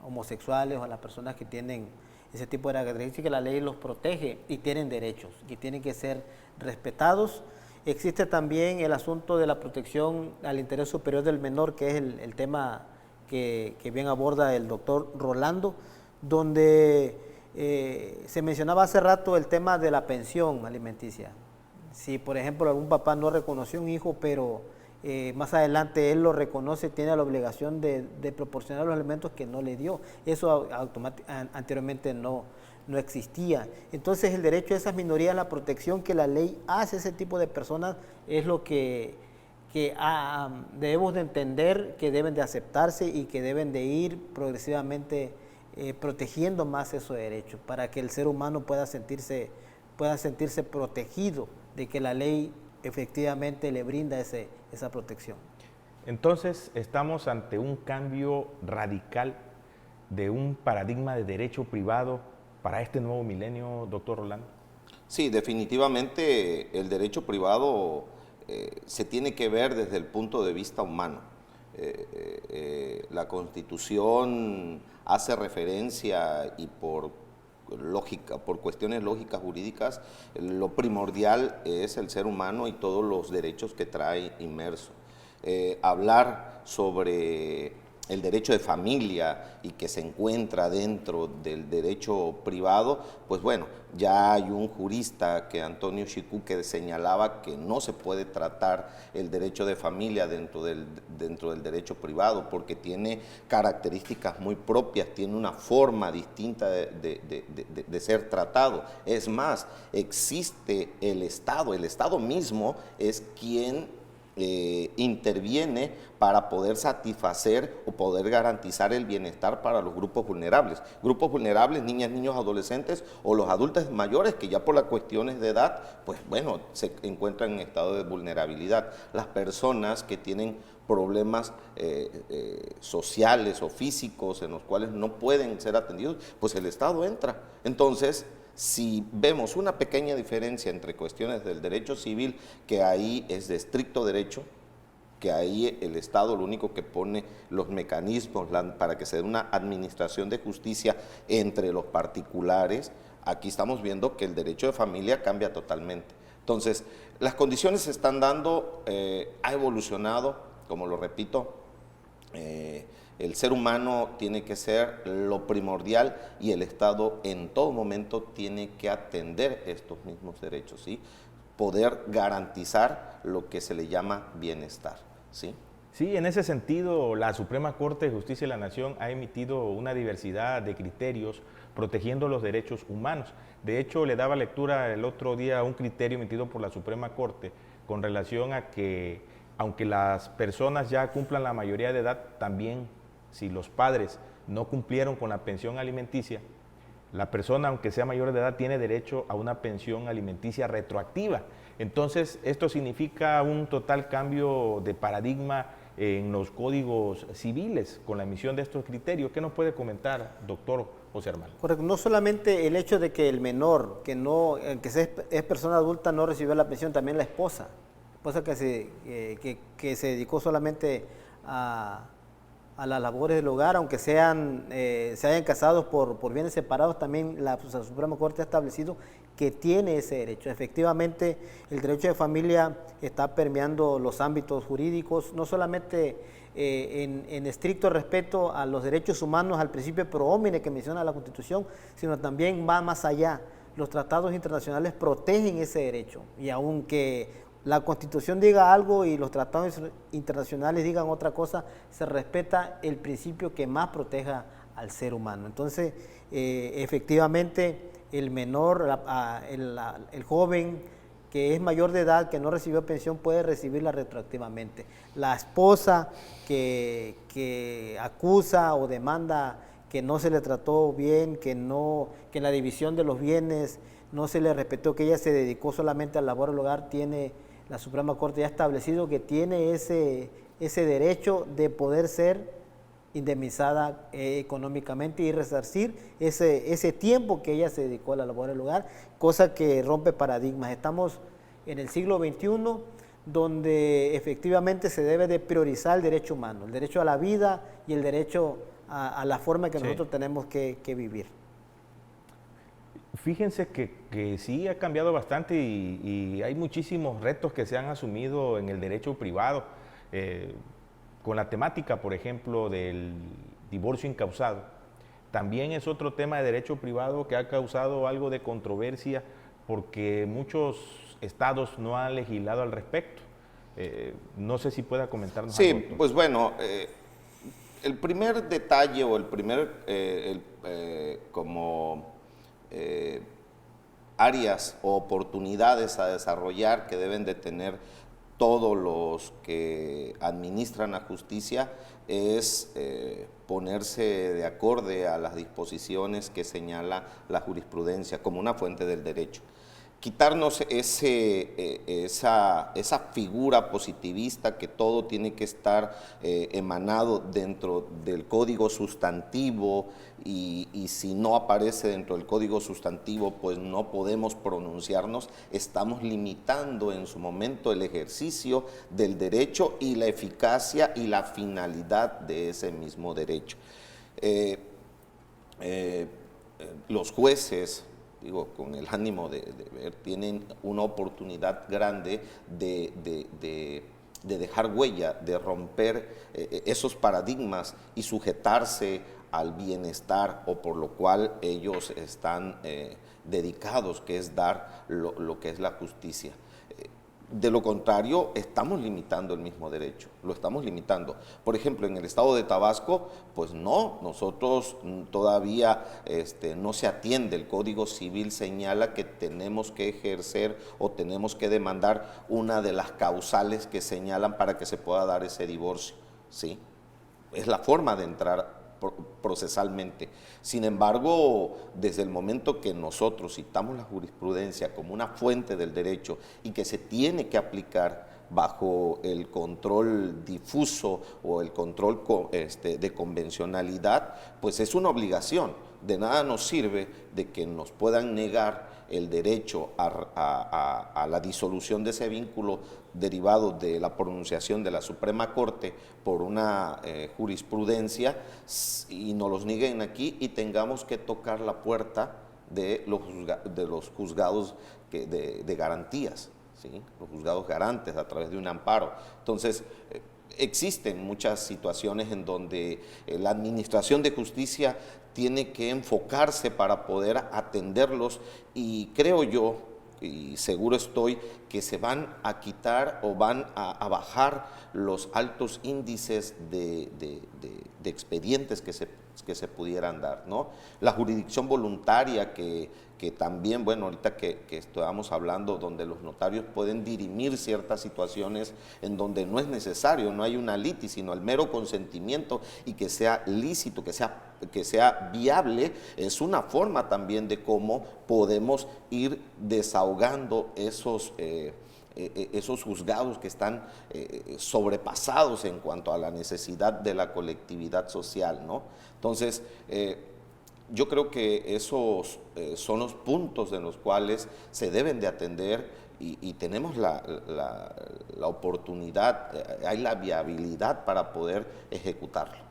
homosexuales o a las personas que tienen ese tipo de características. La ley los protege y tienen derechos y tienen que ser respetados. Existe también el asunto de la protección al interés superior del menor, que es el tema que bien aborda el doctor Rolando, donde se mencionaba hace rato el tema de la pensión alimenticia. Si, por ejemplo, algún papá no reconoció un hijo, pero más adelante él lo reconoce, tiene la obligación de proporcionar los alimentos que no le dio. Eso anteriormente no existía. Entonces, el derecho de esas minorías, la protección que la ley hace a ese tipo de personas, es lo que debemos de entender, que deben de aceptarse y que deben de ir progresivamente protegiendo más esos derechos, para que el ser humano pueda sentirse protegido de que la ley efectivamente le brinda esa protección. Entonces, estamos ante un cambio radical de un paradigma de derecho privado para este nuevo milenio, doctor Rolando. Sí, definitivamente el derecho privado se tiene que ver desde el punto de vista humano. La Constitución hace referencia y por cuestiones lógicas jurídicas, lo primordial es el ser humano y todos los derechos que trae inmerso. Hablar sobre el derecho de familia y que se encuentra dentro del derecho privado, pues bueno, ya hay un jurista, que Antonio Chicú, que señalaba que no se puede tratar el derecho de familia dentro del derecho privado, porque tiene características muy propias, tiene una forma distinta de ser tratado. Es más, existe el Estado mismo es quien interviene para poder satisfacer o poder garantizar el bienestar para los grupos vulnerables. Grupos vulnerables, niñas, niños, adolescentes o los adultos mayores que ya por las cuestiones de edad, pues bueno, se encuentran en estado de vulnerabilidad. Las personas que tienen problemas sociales o físicos en los cuales no pueden ser atendidos, pues el Estado entra. Entonces, si vemos una pequeña diferencia entre cuestiones del derecho civil, que ahí es de estricto derecho, que ahí el Estado lo único que pone los mecanismos para que se dé una administración de justicia entre los particulares, aquí estamos viendo que el derecho de familia cambia totalmente. Entonces, las condiciones se están dando, ha evolucionado, como lo repito, el ser humano tiene que ser lo primordial y el Estado en todo momento tiene que atender estos mismos derechos, ¿sí? Poder garantizar lo que se le llama bienestar, ¿sí? Sí, en ese sentido, la Suprema Corte de Justicia de la Nación ha emitido una diversidad de criterios protegiendo los derechos humanos. De hecho, le daba lectura el otro día a un criterio emitido por la Suprema Corte con relación a que, aunque las personas ya cumplan la mayoría de edad, también si los padres no cumplieron con la pensión alimenticia, la persona, aunque sea mayor de edad, tiene derecho a una pensión alimenticia retroactiva. Entonces, esto significa un total cambio de paradigma en los códigos civiles con la emisión de estos criterios. ¿Qué nos puede comentar, doctor José Armando? Correcto. No solamente el hecho de que el menor, que es persona adulta, no recibió la pensión, también la esposa que se dedicó solamente a las labores del hogar, aunque se hayan casado por bienes separados, también la Suprema Corte ha establecido que tiene ese derecho. Efectivamente, el derecho de familia está permeando los ámbitos jurídicos, no solamente en estricto respeto a los derechos humanos, al principio pro homine que menciona la Constitución, sino también va más allá. Los tratados internacionales protegen ese derecho, y aunque la Constitución diga algo y los tratados internacionales digan otra cosa, se respeta el principio que más proteja al ser humano. Entonces, efectivamente, el menor, el joven que es mayor de edad, que no recibió pensión, puede recibirla retroactivamente. La esposa que acusa o demanda que no se le trató bien, que en la división de los bienes no se le respetó, que ella se dedicó solamente a la labor del hogar, tiene la Suprema Corte ya establecido que tiene ese derecho de poder ser indemnizada económicamente y resarcir ese tiempo que ella se dedicó a la labor del hogar, cosa que rompe paradigmas. Estamos en el siglo XXI, donde efectivamente se debe de priorizar el derecho humano, el derecho a la vida y el derecho a la forma que nosotros tenemos que vivir. Fíjense que sí ha cambiado bastante y hay muchísimos retos que se han asumido en el derecho privado. Con la temática, por ejemplo, del divorcio incausado. También es otro tema de derecho privado que ha causado algo de controversia porque muchos estados no han legislado al respecto. No sé si pueda comentarnos algo. Sí, pues bueno, el primer detalle o el primer áreas o oportunidades a desarrollar que deben de tener todos los que administran la justicia es ponerse de acorde a las disposiciones que señala la jurisprudencia como una fuente del derecho. Quitarnos esa figura positivista que todo tiene que estar emanado dentro del código sustantivo y si no aparece dentro del código sustantivo pues no podemos pronunciarnos, estamos limitando en su momento el ejercicio del derecho y la eficacia y la finalidad de ese mismo derecho. Los jueces, digo, con el ánimo de ver, tienen una oportunidad grande de dejar huella, de romper esos paradigmas y sujetarse al bienestar o por lo cual ellos están dedicados, que es dar lo que es la justicia. De lo contrario, estamos limitando el mismo derecho, lo estamos limitando. Por ejemplo, en el estado de Tabasco, pues no, nosotros todavía no se atiende. El Código Civil señala que tenemos que ejercer o tenemos que demandar una de las causales que señalan para que se pueda dar ese divorcio, ¿sí? Es la forma de entrar procesalmente. Sin embargo, desde el momento que nosotros citamos la jurisprudencia como una fuente del derecho y que se tiene que aplicar bajo el control difuso o el control de convencionalidad, pues es una obligación. De nada nos sirve de que nos puedan negar el derecho a la disolución de ese vínculo derivado de la pronunciación de la Suprema Corte por una jurisprudencia y nos los nieguen aquí y tengamos que tocar la puerta de los juzgados de garantías, ¿sí? Los juzgados garantes a través de un amparo. Entonces, existen muchas situaciones en donde la administración de justicia tiene que enfocarse para poder atenderlos y creo yo, y seguro estoy, que se van a quitar o van a bajar los altos índices de expedientes que se pudieran dar, ¿no? La jurisdicción voluntaria que también, bueno, ahorita que estábamos hablando, donde los notarios pueden dirimir ciertas situaciones en donde no es necesario, no hay una litis, sino el mero consentimiento y que sea lícito, que sea viable, es una forma también de cómo podemos ir desahogando esos juzgados que están sobrepasados en cuanto a la necesidad de la colectividad social, ¿no? Entonces, yo creo que esos son los puntos en los cuales se deben de atender y tenemos la oportunidad, hay la viabilidad para poder ejecutarlo.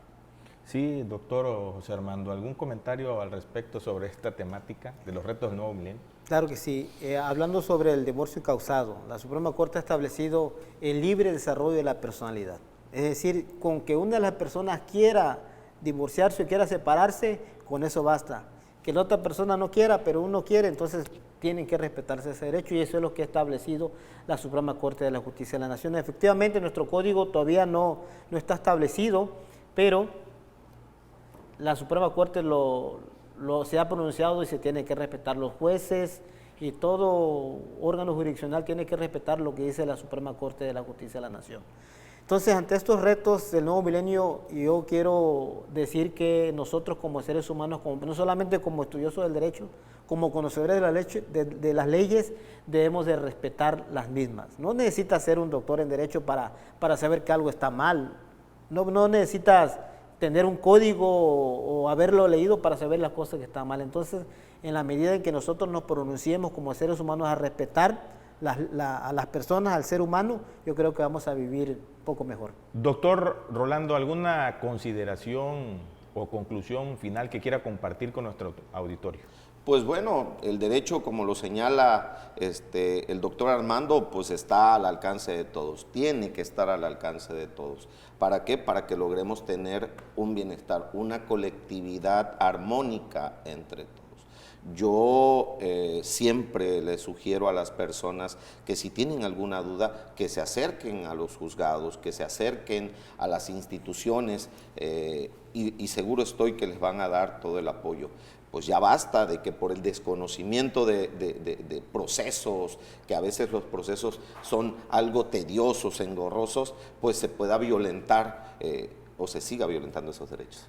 Sí, doctor José Armando, ¿algún comentario al respecto sobre esta temática de los retos del nuevo milenio? Claro que sí. Hablando sobre el divorcio causado, la Suprema Corte ha establecido el libre desarrollo de la personalidad. Es decir, con que una de las personas quiera divorciarse o quiera separarse, con eso basta. Que la otra persona no quiera, pero uno quiere, entonces tienen que respetarse ese derecho, y eso es lo que ha establecido la Suprema Corte de la Justicia de la Nación. Efectivamente, nuestro código todavía no está establecido, pero la Suprema Corte se ha pronunciado y se tiene que respetar. Los jueces y todo órgano jurisdiccional tiene que respetar lo que dice la Suprema Corte de la Justicia de la Nación. Entonces, ante estos retos del nuevo milenio, yo quiero decir que nosotros como seres humanos, no solamente como estudiosos del derecho, como conocedores de las leyes, debemos de respetar las mismas. No necesitas ser un doctor en derecho para saber que algo está mal. No necesitas tener un código o haberlo leído para saber las cosas que están mal. Entonces, en la medida en que nosotros nos pronunciemos como seres humanos a respetar a las personas, al ser humano, yo creo que vamos a vivir un poco mejor. Doctor Rolando, ¿alguna consideración o conclusión final que quiera compartir con nuestro auditorio? Pues bueno, el derecho, como lo señala el doctor Armando, pues está al alcance de todos, tiene que estar al alcance de todos. ¿Para qué? Para que logremos tener un bienestar, una colectividad armónica entre todos. Yo siempre les sugiero a las personas que si tienen alguna duda, que se acerquen a los juzgados, que se acerquen a las instituciones y seguro estoy que les van a dar todo el apoyo. Pues ya basta de que por el desconocimiento de procesos, que a veces los procesos son algo tediosos, engorrosos, pues se pueda violentar o se siga violentando esos derechos.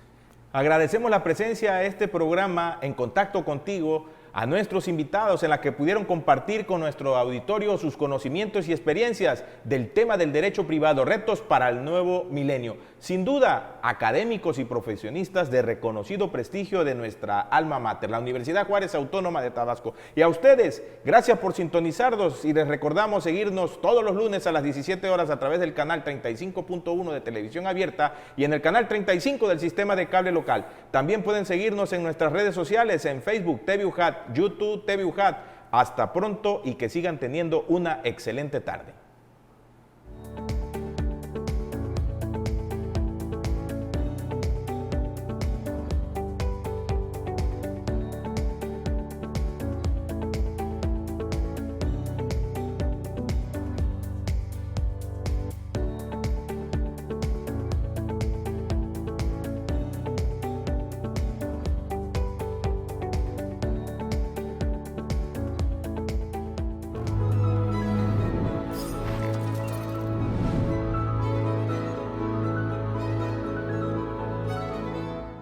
Agradecemos la presencia a este programa En Contacto Contigo, a nuestros invitados en la que pudieron compartir con nuestro auditorio sus conocimientos y experiencias del tema del derecho privado, retos para el nuevo milenio. Sin duda, académicos y profesionistas de reconocido prestigio de nuestra alma mater, la Universidad Juárez Autónoma de Tabasco. Y a ustedes, gracias por sintonizarnos y les recordamos seguirnos todos los lunes a las 17 horas a través del canal 35.1 de Televisión Abierta y en el canal 35 del sistema de cable local. También pueden seguirnos en nuestras redes sociales, en Facebook, TVUJAT, YouTube, TVUJAT. Hasta pronto y que sigan teniendo una excelente tarde.